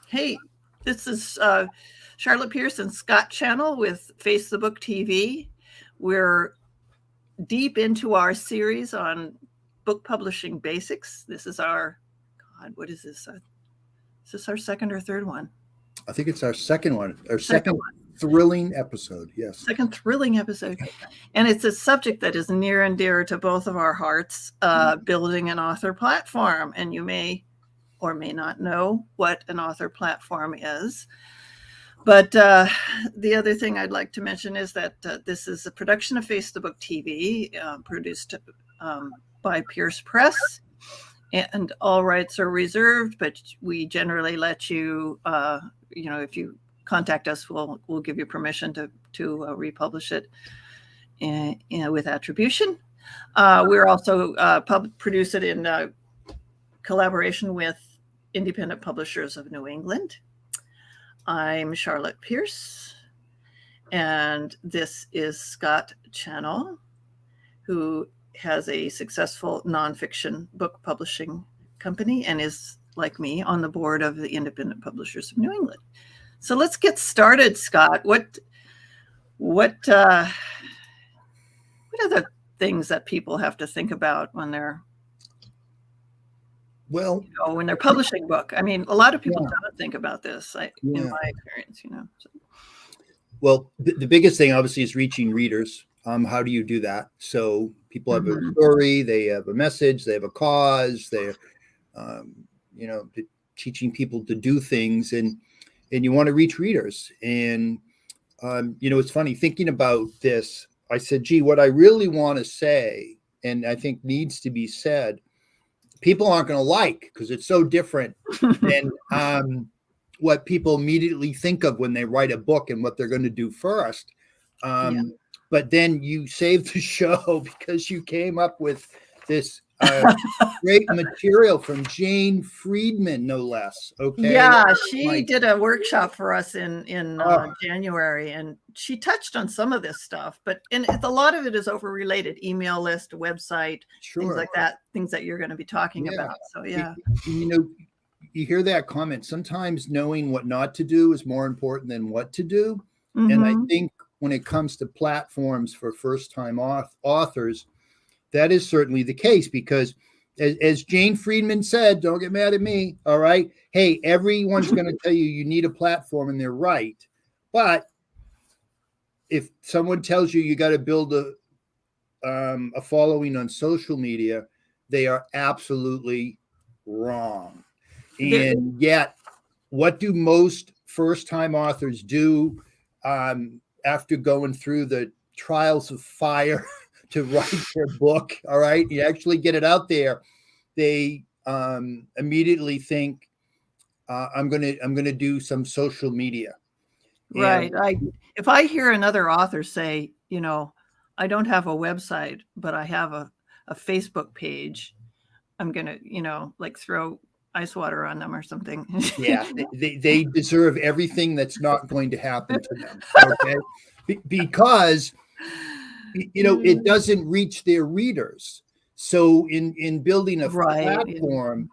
Hey, this is Charlotte Pierce and Scott Channel with Face the Book TV. We're deep into our series on book publishing basics. This is our, God, what is this? Is this our second or third one? I think it's our second one, our Second second thrilling episode. Yes. Second thrilling episode. And it's a subject that is near and dear to both of our hearts, building an author platform. And you may or may not know what an author platform is. But the other thing I'd like to mention is that this is a production of Face the Book TV, produced by Pierce Press, and all rights are reserved. But we generally let you, if you contact us, we'll give you permission to republish it with attribution. We're also produce it in collaboration with Independent Publishers of New England. I'm Charlotte Pierce, and this is Scott Channel, who has a successful nonfiction book publishing company and is, like me, on the board of the Independent Publishers of New England. So let's get started, Scott. What are the things that people have to think about when they're when they're publishing a book? I mean, a lot of people don't think about this, in my experience, So. Well, the biggest thing, obviously, is reaching readers. How do you do that? So people have a story, they have a message, they have a cause, they're, teaching people to do things, and you want to reach readers. And, it's funny, thinking about this, I said, gee, what I really want to say, and I think needs to be said, people aren't going to like, because it's so different than what people immediately think of when they write a book and what they're going to do first. But then you saved the show because you came up with this great material from Jane Friedman, no less. Okay. Yeah, she did a workshop for us in January, and she touched on some of this stuff, but a lot of it is over related: email list, website, things like that, things that you're going to be talking about. So you hear that comment. Sometimes knowing what not to do is more important than what to do. And I think when it comes to platforms for first-time authors, that is certainly the case, because as Jane Friedman said, don't get mad at me, all right? Hey, everyone's going to tell you need a platform, and they're right. But if someone tells you got to build a following on social media, they are absolutely wrong. And yet, what do most first-time authors do after going through the trials of fire to write their book? All right, you actually get it out there. They immediately think, I'm gonna do some social media. Right. If I hear another author say, I don't have a website, but I have a Facebook page, I'm gonna, throw ice water on them or something. Yeah, they deserve everything that's not going to happen to them. Okay, because it doesn't reach their readers. So in building a platform,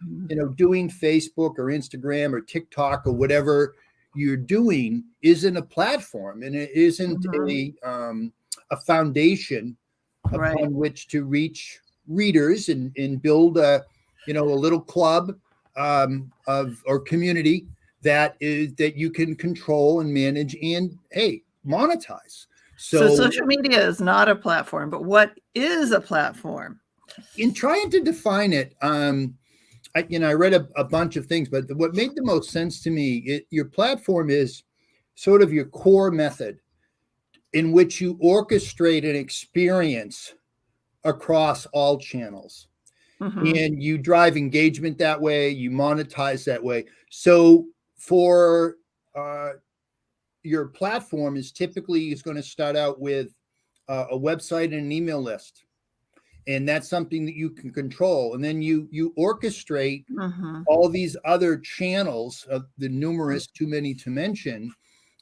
doing Facebook or Instagram or TikTok or whatever you're doing isn't a platform, and it isn't a foundation upon which to reach readers and build a little club or community that you can control and manage and monetize. So social media is not a platform, but what is a platform? In trying to define it, I read a bunch of things, but what made the most sense to me, your platform is sort of your core method in which you orchestrate an experience across all channels. And you drive engagement that way, you monetize that way. So for your platform is going to start out with a website and an email list. And that's something that you can control. And then you orchestrate all these other channels, of the numerous, too many to mention,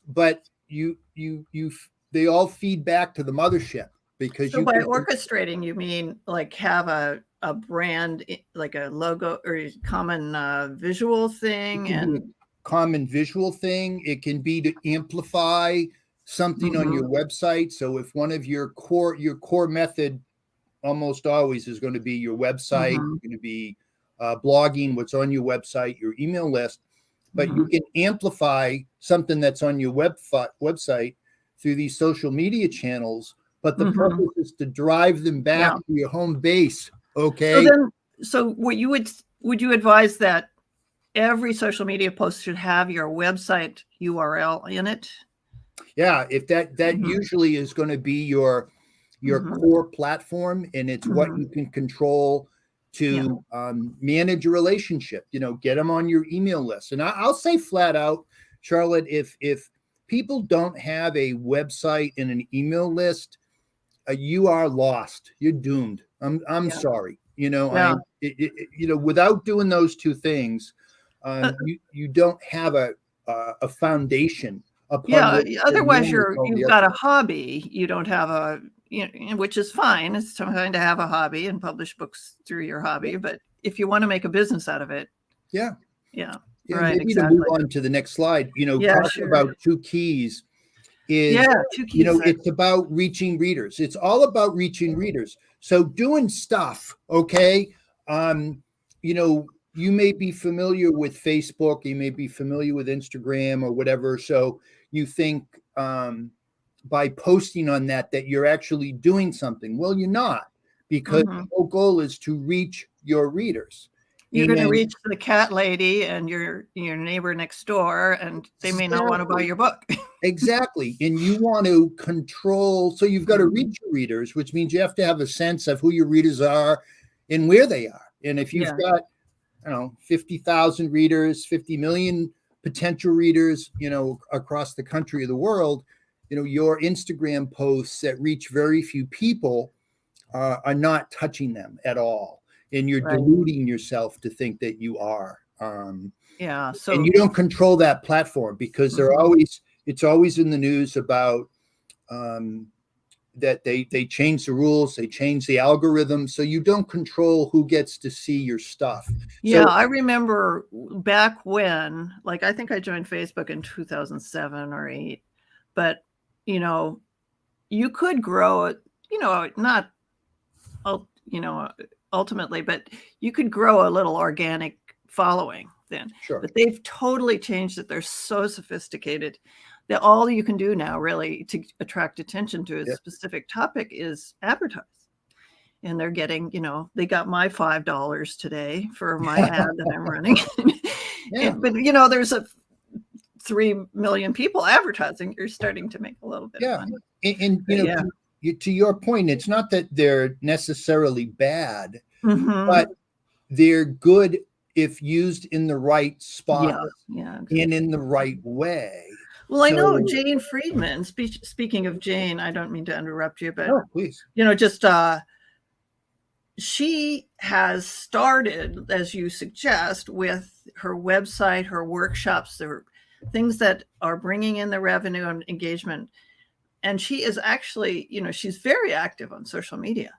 but they all feed back to the mothership. Because by orchestrating, you mean like have a brand, like a logo or a common visual thing? common visual thing. It can be to amplify something on your website. So if one of your core method almost always is going to be your website, going to be blogging, what's on your website, your email list, but you can amplify something that's on your website through these social media channels. But the purpose is to drive them back to your home base. Okay. So what would you advise that every social media post should have your website URL in it? Yeah, if that usually is going to be your core platform, and it's what you can control to manage a relationship, get them on your email list. And I'll say flat out, Charlotte, if people don't have a website and an email list, you are lost. You're doomed. I'm sorry. Without doing those two things, you don't have a foundation. Otherwise you've got a hobby. You don't have which is fine. It's fine to have a hobby and publish books through your hobby. But if you want to make a business out of it. Yeah. Right. Maybe to move on to the next slide, talking about two keys is, it's about reaching readers. It's all about reaching readers. So doing stuff. Okay. You may be familiar with Facebook, you may be familiar with Instagram or whatever. So you think by posting on that you're actually doing something. Well, you're not, because the whole goal is to reach your readers. You're going to reach the cat lady and your neighbor next door, and they may not want to buy your book. Exactly. And you want to control. So you've got to reach your readers, which means you have to have a sense of who your readers are and where they are. And if you've got 50,000 readers, 50 million potential readers, across the country or the world, your Instagram posts that reach very few people are not touching them at all. And you're deluding yourself to think that you are. So, and you don't control that platform, because it's always in the news about that they change the rules, they change the algorithm, so you don't control who gets to see your stuff. So, I remember back when, I think I joined Facebook in 2007 or 8, but you could grow it, not ultimately, but you could grow a little organic following then. Sure. But they've totally changed it. They're so sophisticated that all you can do now really to attract attention to a specific topic is advertise. And they're getting, they got my $5 today for my ad that I'm running. But, there's 3 million people advertising. You're starting to make a little bit of money. And to your point, it's not that they're necessarily bad, but they're good if used in the right spot and in the right way. Well, I know Jane Friedman, speaking of Jane, I don't mean to interrupt you, but please. She has started, as you suggest, with her website, her workshops, her things that are bringing in the revenue and engagement. And she is actually, she's very active on social media,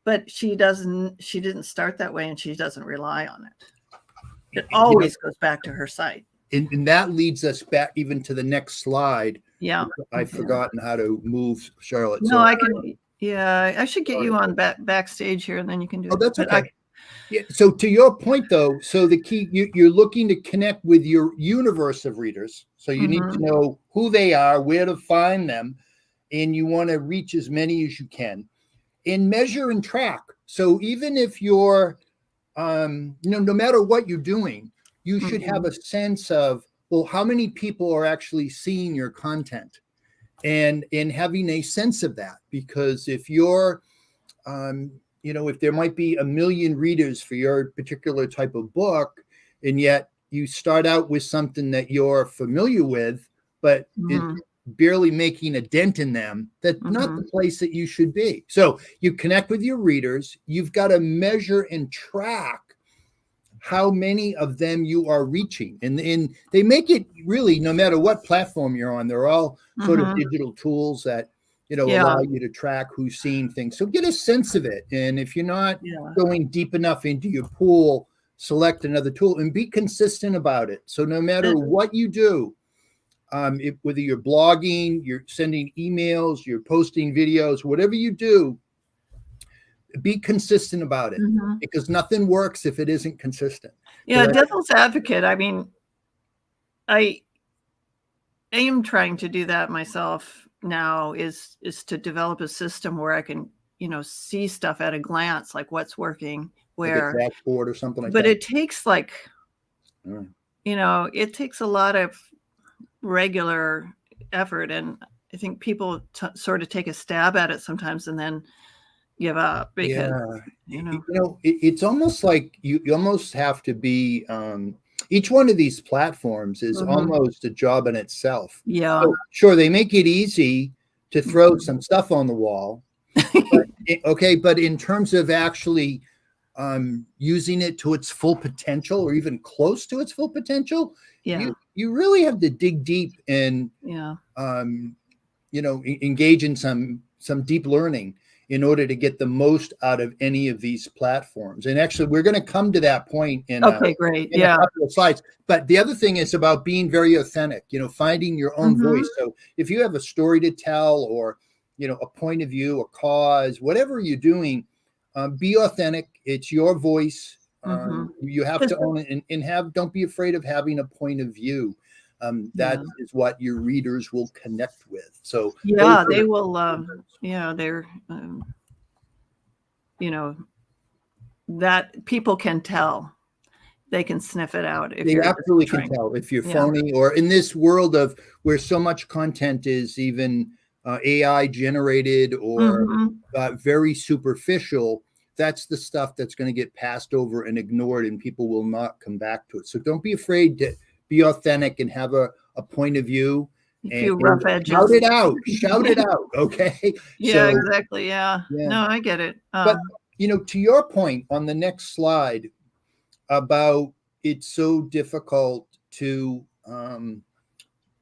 but she didn't start that way, and she doesn't rely on it. It always goes back to her site. And that leads us back even to the next slide. Yeah. I've forgotten how to move, Charlotte. No, I can. Yeah, I should get you on backstage here, and then you can do it. Oh, that's okay. So to your point, though, so the key, you're looking to connect with your universe of readers. So you need to know who they are, where to find them, and you want to reach as many as you can, and measure and track. So even if you're, no matter what you're doing, you should have a sense of, well, how many people are actually seeing your content, and having a sense of that. Because if you're, if there might be 1 million readers for your particular type of book, and yet you start out with something that you're familiar with, but it's barely making a dent in them, that's not the place that you should be. So you connect with your readers. You've got to measure and track how many of them you are reaching. And they make it really, no matter what platform you're on, they're all sort of digital tools that, allow you to track who's seeing things. So get a sense of it. And if you're not going deep enough into your pool select another tool and be consistent about it. So no matter what you do, whether you're blogging, you're sending emails, you're posting videos, whatever you do, be consistent about it, because nothing works if it isn't consistent. Yeah, devil's advocate. I mean, I am trying to do that myself now, is to develop a system where I can, see stuff at a glance, like what's working where, like a dashboard or something like but that. it takes it takes a lot of regular effort, and I think people sort of take a stab at it sometimes and then give up because it's almost like you almost have to be each one of these platforms is almost a job in itself. Yeah. So, sure, they make it easy to throw some stuff on the wall. But in terms of actually using it to its full potential, or even close to its full potential, you really have to dig deep and engage in some deep learning in order to get the most out of any of these platforms. And actually, we're going to come to that point in great. In a couple of slides. But the other thing is about being very authentic, finding your own voice. So if you have a story to tell, or, a point of view, a cause, whatever you're doing, be authentic. It's your voice. You have to own it, and don't be afraid of having a point of view. That is what your readers will connect with. So they will. They're, that people can tell. They can sniff it out. They absolutely can tell if you're phony, or in this world of where so much content is even AI generated or very superficial. That's the stuff that's going to get passed over and ignored, and people will not come back to it. So don't be afraid to be authentic and have a point of view. And rough edges. Shout it out. Okay. Yeah, exactly. Yeah. No, I get it. But to your point on the next slide about it's so difficult to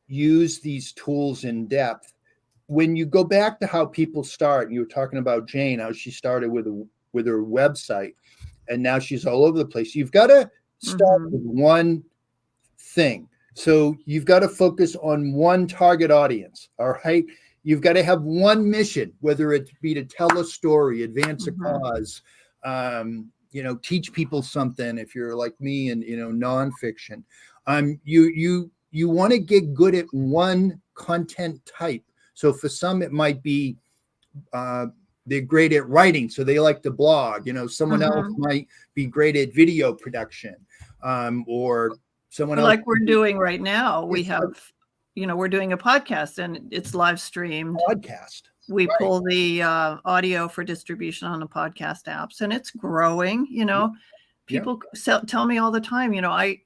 use these tools in depth. When you go back to how people start, and you were talking about Jane, how she started with her website, and now she's all over the place. You've got to start with one thing. So you've got to focus on one target audience. All right. You've got to have one mission, whether it be to tell a story, advance a cause, teach people something. If you're like me and, nonfiction, you want to get good at one content type. So for some, it might be, they're great at writing, so they like to blog. Someone else might be great at video production, or someone else. Like we're doing right now, we have, we're doing a podcast and it's live streamed. We pull the audio for distribution on the podcast apps, and it's growing. People tell me all the time, I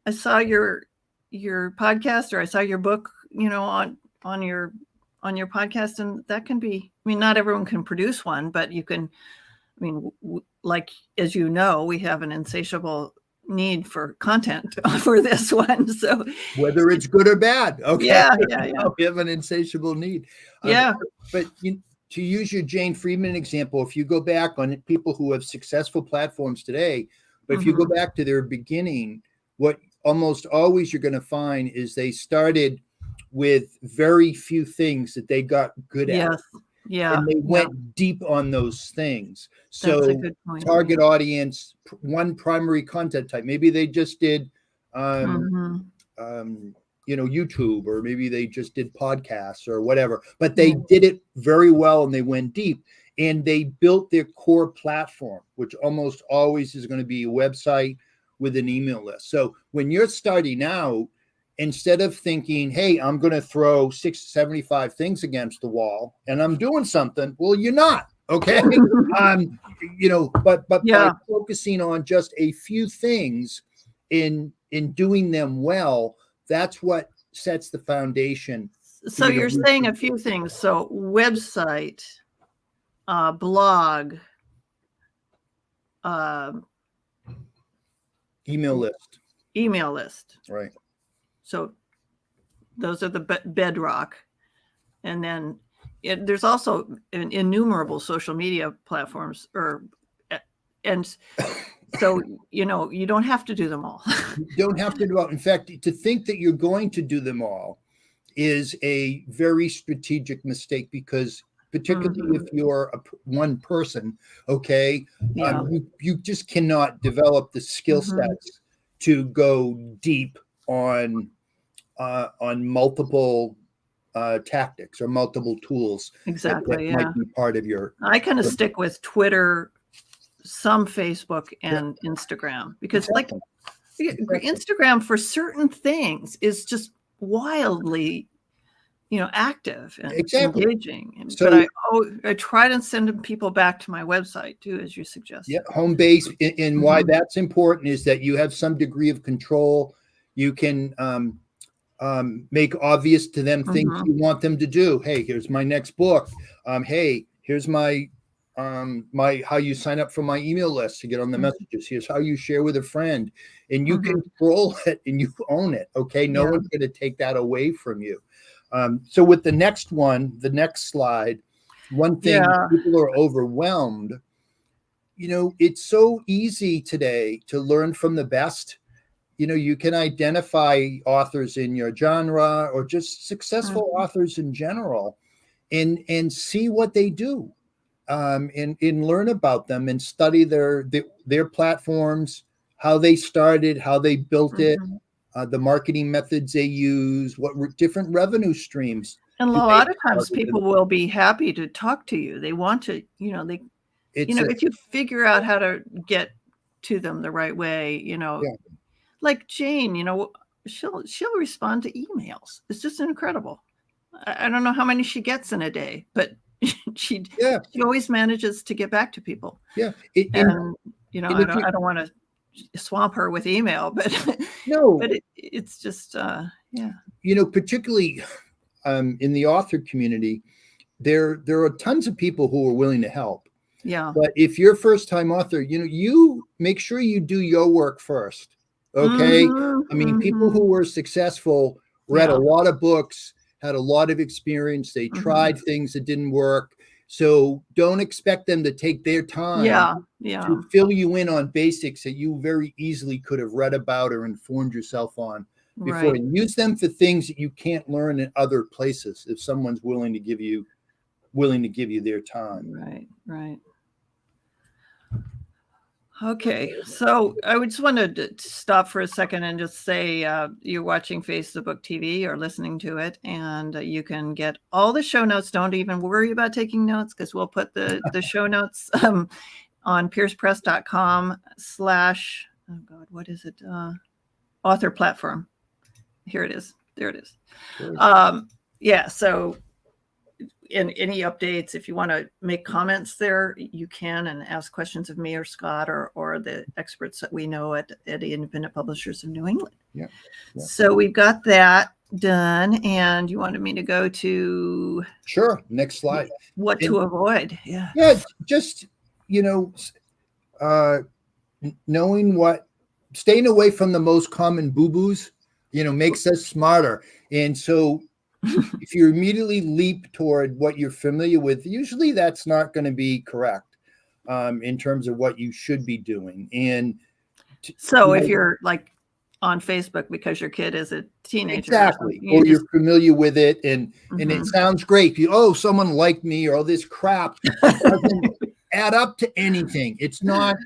saw your podcast, or I saw your book, on your podcast, and that can be, not everyone can produce one, but you can, like, as we have an insatiable need for content for this one. So whether it's good or bad, okay. We have an insatiable need. But to use your Jane Friedman example, if you go back on people who have successful platforms today, but if you go back to their beginning, what almost always you're going to find is they started with very few things that they got good at. And they went deep on those things. So target audience, one primary content type. Maybe they just did, YouTube, or maybe they just did podcasts or whatever, but they did it very well and they went deep, and they built their core platform, which almost always is going to be a website with an email list. So when you're starting out, instead of thinking, hey, I'm going to throw 675 things against the wall and I'm doing something, well, you're not. Okay. But by focusing on just a few things in doing them well, that's what sets the foundation. So you're saying a few things. So website, blog, email list. Right. So those are the bedrock. And then there's also innumerable social media platforms, and So, you know, you don't have to do them all. You don't have to do it. In fact, to think that you're going to do them all is a very strategic mistake, because particularly if you're one person, okay, Yeah. you just cannot develop the skill sets to go deep on multiple tactics or multiple tools Exactly. that might be part of your. I kind of stick with Twitter, some Facebook, and Instagram, because Exactly. like Instagram for certain things is just wildly, you know, active and engaging. So, but I try to send people back to my website too, as you suggest. Yeah, home base. And why that's important is that you have some degree of control. You can make obvious to them things you want them to do. Hey, here's my next book. Hey, here's my how you sign up for my email list to get on the messages. Here's how you share with a friend, and you control it and you own it. Okay, no one's going to take that away from you. So with the next slide, one thing people are overwhelmed. You know, it's so easy today to learn from the best. You know, you can identify authors in your genre or just successful authors in general and see what they do, and learn about them and study their platforms, how they started, how they built it, the marketing methods they use, what different revenue streams. And a lot of times people will be happy to talk to you. They want to, you know, if you figure out how to get to them the right way, you know, like Jane, you know, she'll respond to emails. It's just incredible. I don't know how many she gets in a day, but she always manages to get back to people. Yeah. And you know, I don't want to swamp her with email, but no, but it's just you know, particularly in the author community, there are tons of people who are willing to help. Yeah. But if you're a first-time author, you know, you make sure you do your work first. Okay. I mean, people who were successful read a lot of books, had a lot of experience. They tried things that didn't work. So don't expect them to take their time to fill you in on basics that you very easily could have read about or informed yourself on before. And use them for things that you can't learn in other places if someone's willing to give you their time. Right. Okay, so I just wanted to stop for a second and just say you're watching Facebook TV or listening to it, and you can get all the show notes. Don't even worry about taking notes, because we'll put the show notes on piercepress.com/ oh God, what is it? Author platform. Here it is. There it is. So in any updates, if you want to make comments there, you can, and ask questions of me or Scott or the experts that we know at the Independent Publishers of New England. Yeah. So we've got that done, and you wanted me to go to next slide. What to avoid. Just, you know, staying away from the most common boo-boos, you know, makes us smarter. And so if you immediately leap toward what you're familiar with, usually that's not going to be correct in terms of what you should be doing. And so if you're like on Facebook because your kid is a teenager, or you're familiar with it, and it sounds great. Someone liked me, or all this crap doesn't add up to anything. It's not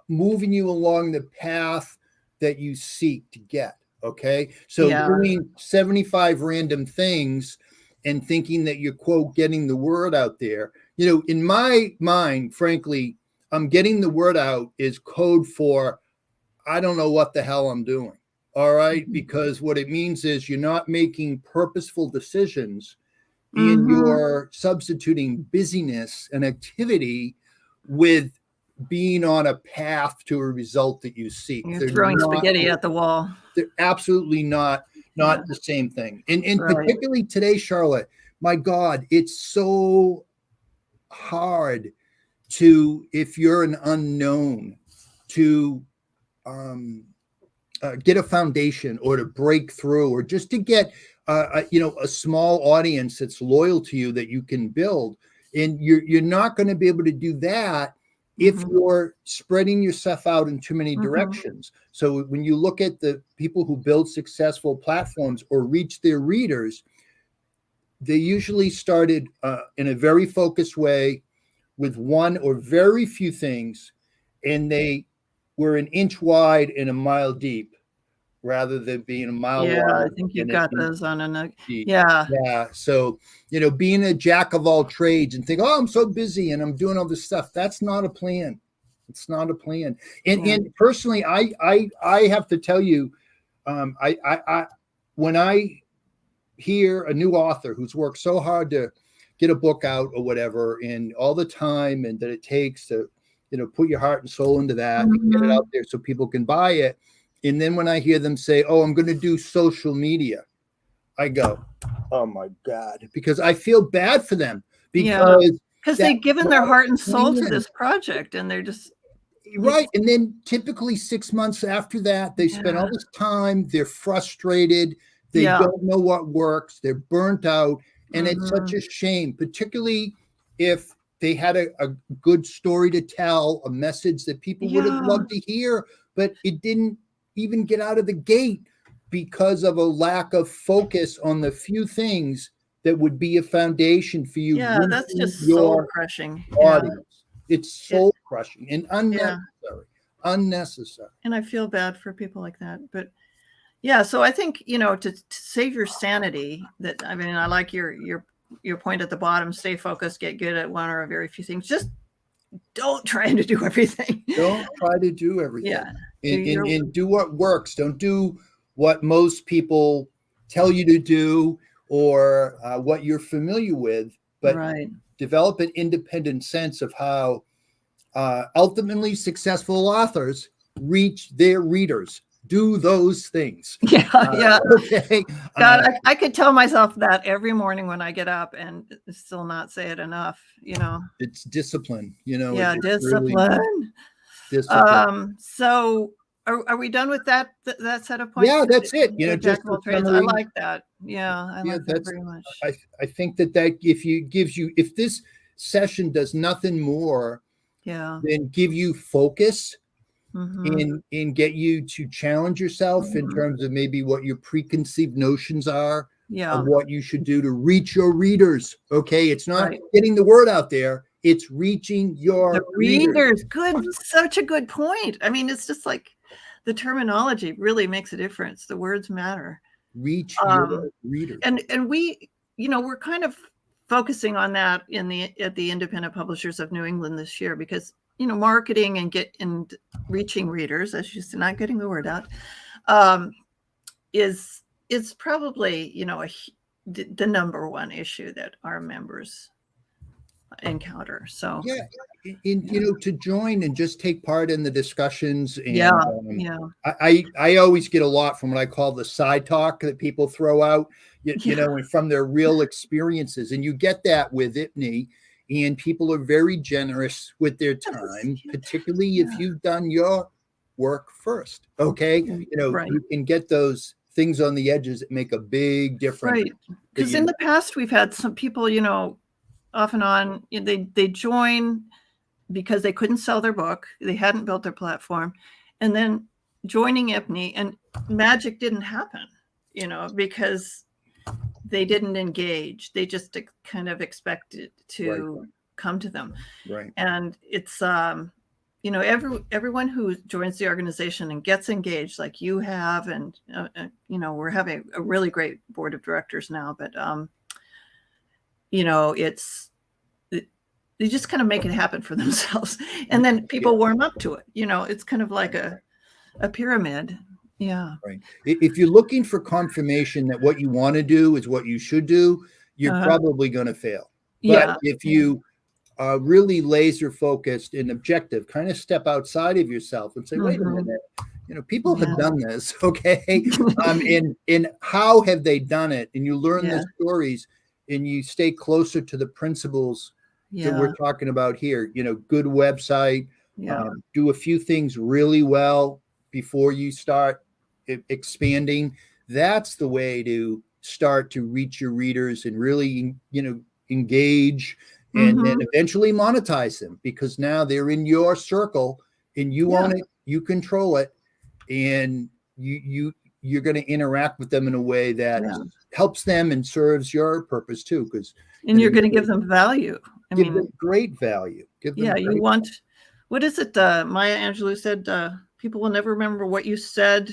moving you along the path that you seek to get. Okay. So doing 75 random things and thinking that you're, quote, getting the word out there, you know, in my mind, frankly, getting the word out is code for, I don't know what the hell I'm doing. All right. Because what it means is you're not making purposeful decisions, and you're substituting busyness and activity with being on a path to a result that you seek. You're throwing spaghetti at the wall. They're absolutely not the same thing. And particularly today, Charlotte, my God, it's so hard if you're an unknown, to get a foundation, or to break through, or just to get a small audience that's loyal to you that you can build. And you're not going to be able to do that if you're spreading yourself out in too many Mhm. directions. So when you look at the people who build successful platforms or reach their readers, they usually started in a very focused way with one or very few things, and they were an inch wide and a mile deep rather than being a mile Yeah, I wide think you've and an got inch those on a deep. yeah. Yeah. So, being a jack of all trades and think, oh, I'm so busy and I'm doing all this stuff. That's not a plan. It's not a plan. And Yeah. and personally, I have to tell you, I when I hear a new author who's worked so hard to get a book out or whatever, and all the time and that it takes to, put your heart and soul into that and get it out there so people can buy it. And then when I hear them say, oh, I'm going to do social media, I go, oh my God, because I feel bad for them Yeah. because Because they've given their heart and soul to this project, and they're just right. And then typically 6 months after that, they spend all this time, they're frustrated, they don't know what works, they're burnt out. And it's such a shame, particularly if they had a good story to tell, a message that people would have loved to hear, but it didn't even get out of the gate because of a lack of focus on the few things that would be a foundation for you that's reaching just soul your crushing. audience. It's soul crushing and unnecessary. Yeah. Unnecessary. And I feel bad for people like that. But yeah, so I think, to save your sanity, I like your point at the bottom, stay focused, get good at one or a very few things. Just don't try to do everything. Don't try to do everything. Yeah. And do what works. Don't do what most people tell you to do or what you're familiar with, but develop an independent sense of how ultimately successful authors reach their readers. Do those things. Yeah. Okay. God, I could tell myself that every morning when I get up and still not say it enough, It's discipline, Yeah, it's discipline. really discipline. So are we done with that set of points? Yeah, that's it. Jack Just of all a trades. I summary. like that. Yeah, I like that very much. I think that if this session does nothing more than give you focus and get you to challenge yourself in terms of maybe what your preconceived notions are of what you should do to reach your readers. Okay. It's not getting the word out there. It's reaching your readers. Good. Such a good point. I mean, it's just like the terminology really makes a difference. The words matter. Reach your readers. And we, we're kind of focusing on that at the Independent Publishers of New England this year because, marketing and reaching readers, as you said, not getting the word out, is probably, the number one issue that our members encounter. So to join and just take part in the discussions. And I always get a lot from what I call the side talk that people throw out, and from their real experiences. And you get that with IPNY, and people are very generous with their time, particularly if you've done your work first. Okay. You can get those things on the edges that make a big difference. Right. Because in the past, we've had some people, off and on, they join because they couldn't sell their book. They hadn't built their platform. And then joining IPNY, and magic didn't happen, because they didn't engage. They just kind of expected to come to them. Right. And it's, everyone who joins the organization and gets engaged like you have, and, we're having a really great board of directors now, but, they just kind of make it happen for themselves. And then people warm up to it. It's kind of like a pyramid. Yeah. Right. If you're looking for confirmation that what you want to do is what you should do, you're probably going to fail. But if you are really laser focused and objective, kind of step outside of yourself and say, wait a minute, people have done this. Okay. And how have they done it? And you learn the stories and you stay closer to the principles that we're talking about here. Good website, do a few things really well before you start expanding. That's the way to start to reach your readers and really, engage and then eventually monetize them, because now they're in your circle and you own it, you control it, and you're going to interact with them in a way that helps them and serves your purpose too. Because you're going to give them value. Give them great value. You want, what is it? Maya Angelou said, people will never remember what you said,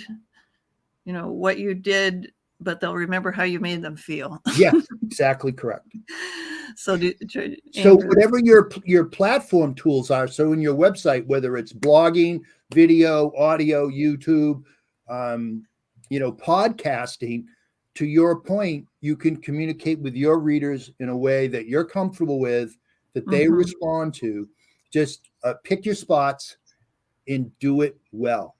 what you did, but they'll remember how you made them feel. Yeah, exactly correct. So whatever your platform tools are, so in your website, whether it's blogging, video, audio, YouTube, podcasting, to your point, you can communicate with your readers in a way that you're comfortable with, that they respond to. Just pick your spots and do it well.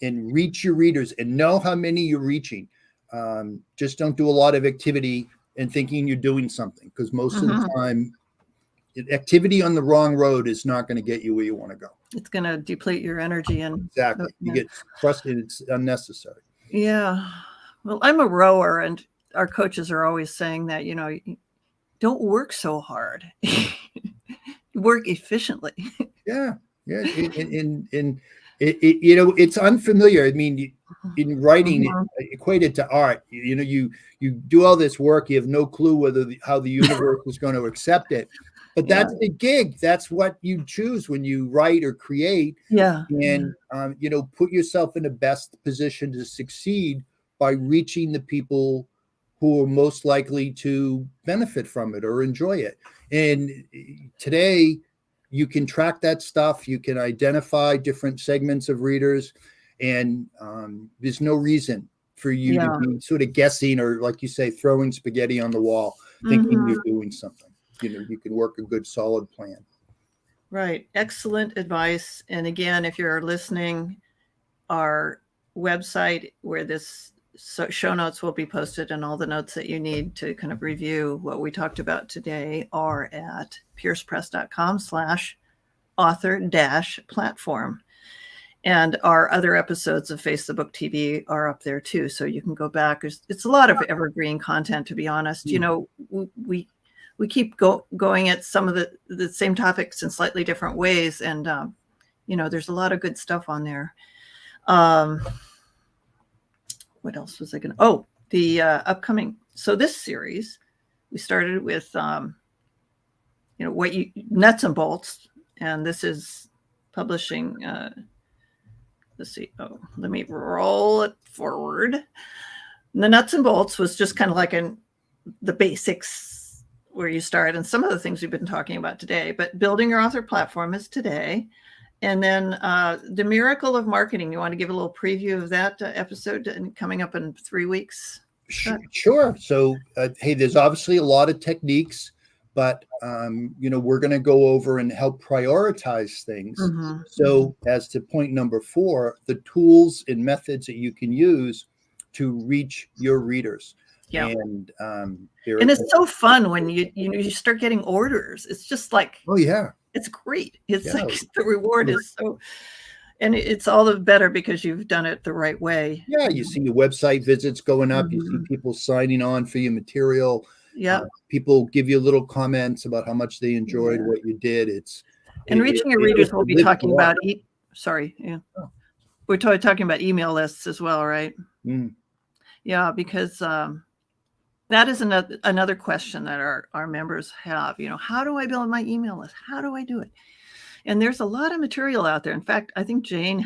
And reach your readers and know how many you're reaching. Just don't do a lot of activity and thinking you're doing something, because most of the time, activity on the wrong road is not going to get you where you want to go. It's going to deplete your energy. Exactly. You get frustrated. It's unnecessary. Yeah. Well, I'm a rower, and our coaches are always saying that, don't work so hard. Work efficiently. Yeah. And it's unfamiliar. I mean, in writing, equated to art, you do all this work, you have no clue how the universe is going to accept it. But that's the gig. That's what you choose when you write or create. Yeah. And, put yourself in the best position to succeed by reaching the people who are most likely to benefit from it or enjoy it. And today, you can track that stuff. You can identify different segments of readers, and there's no reason for you to be sort of guessing, or, like you say, throwing spaghetti on the wall, thinking you're doing something. You can work a good, solid plan. Right. Excellent advice. And again, if you're listening, our website where this show notes will be posted, and all the notes that you need to kind of review what we talked about today are at piercepress.com/author-platform. And our other episodes of Face the Book TV are up there too. So you can go back. It's a lot of evergreen content, to be honest. We keep going at some of the same topics in slightly different ways. And, there's a lot of good stuff on there. What else was I going to? Oh, the upcoming. So this series, we started with, nuts and bolts. And this is publishing. Let's see. Oh, let me roll it forward. The nuts and bolts was just kind of like the basics where you start, and some of the things we've been talking about today. But building your author platform is today. And then the miracle of marketing. You want to give a little preview of that episode coming up in 3 weeks? Sure. So, hey, there's obviously a lot of techniques, but, we're going to go over and help prioritize things. So as to point number 4, the tools and methods that you can use to reach your readers. Yeah. And it's so fun when you start getting orders. It's just like, oh yeah, it's great. It's like the reward is so, and it's all the better because you've done it the right way. Yeah, you see your website visits going up. You see people signing on for your material. Yeah, people give you little comments about how much they enjoyed what you did. Reaching your readers. We'll be talking about. We're talking about email lists as well, right? Yeah, because that is another question that our members have. How do I build my email list? How do I do it? And there's a lot of material out there. In fact, I think Jane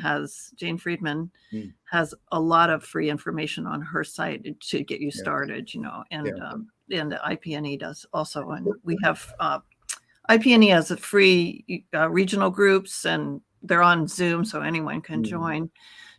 Friedman has a lot of free information on her site to get you started, and IPNE does also. And we have IPNE has a free regional groups, and they're on Zoom, so anyone can join.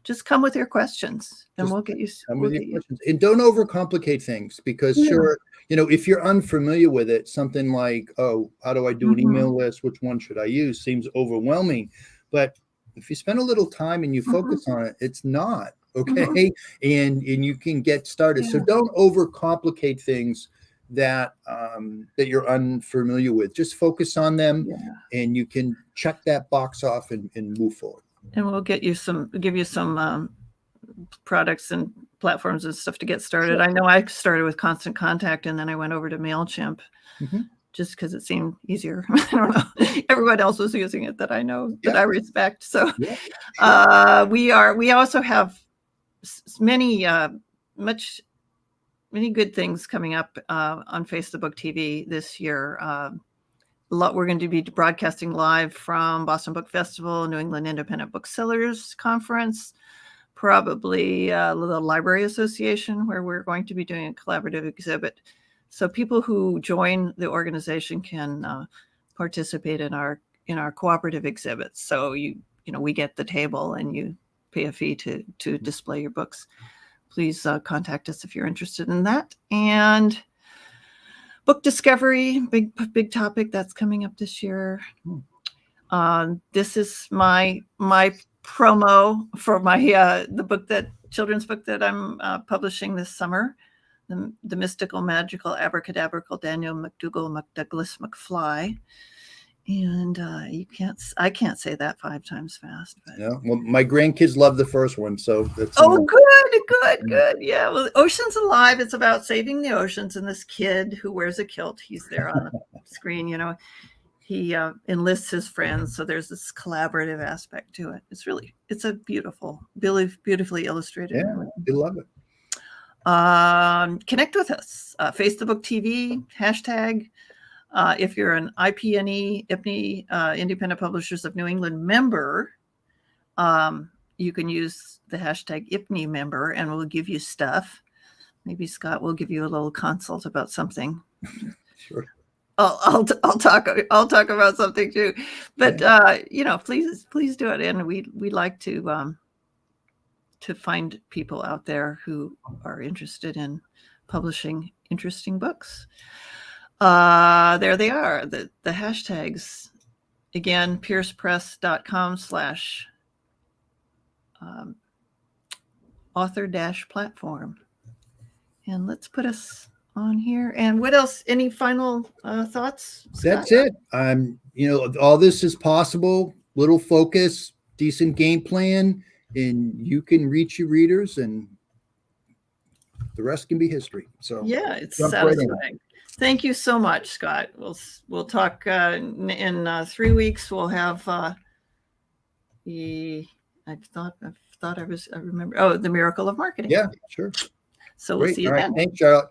Just come with your questions, and we'll get you. Questions. And don't overcomplicate things, because if you're unfamiliar with it, something like, oh, how do I do an email list? Which one should I use? Seems overwhelming. But if you spend a little time and you focus on it, it's not, okay? And you can get started. So don't overcomplicate things that you're unfamiliar with. Just focus on them, and you can check that box off and move forward. And we'll give you some products and platforms and stuff to get started. I know I started with Constant Contact, and then I went over to MailChimp just because it seemed easier. I don't know. Everyone else was using it that I know, that I respect. So we also have many many good things coming up on Facebook TV this year. We're going to be broadcasting live from Boston Book Festival, New England Independent Booksellers Conference, probably the Library Association, where we're going to be doing a collaborative exhibit. So people who join the organization can participate in our cooperative exhibits. So we get the table and you pay a fee to display your books. Please contact us if you're interested in that. And book discovery, big topic that's coming up this year. This is my promo for my the children's book that I'm publishing this summer, the Mystical, Magical, Abracadabrical Daniel McDougall McDouglas McFly. And I can't say that 5 times fast. But. Yeah, well, my grandkids love the first one, so that's good. Yeah, well, Oceans Alive. It's about saving the oceans, and this kid who wears a kilt. He's there on the screen. He enlists his friends, so there's this collaborative aspect to it. It's a beautifully illustrated. Yeah, I love it. Connect with us. Facebook TV hashtag. If you're an IPNE, Independent Publishers of New England member, you can use the hashtag IPNE member, and we'll give you stuff. Maybe Scott will give you a little consult about something. Sure. I'll talk about something too, but please do it, and we like to find people out there who are interested in publishing interesting books. There they are, the hashtags. Again, piercepress.com/author-platform. And let's put us on here. And what else? Any final thoughts, Scott? That's it. All this is possible. Little focus, decent game plan, and you can reach your readers, and the rest can be history. So yeah, it's satisfying. Thank you so much, Scott. We'll talk in 3 weeks. We'll have I remember. Oh, the Miracle of Marketing. Yeah, sure. So we'll see you then. Thanks, Charlotte.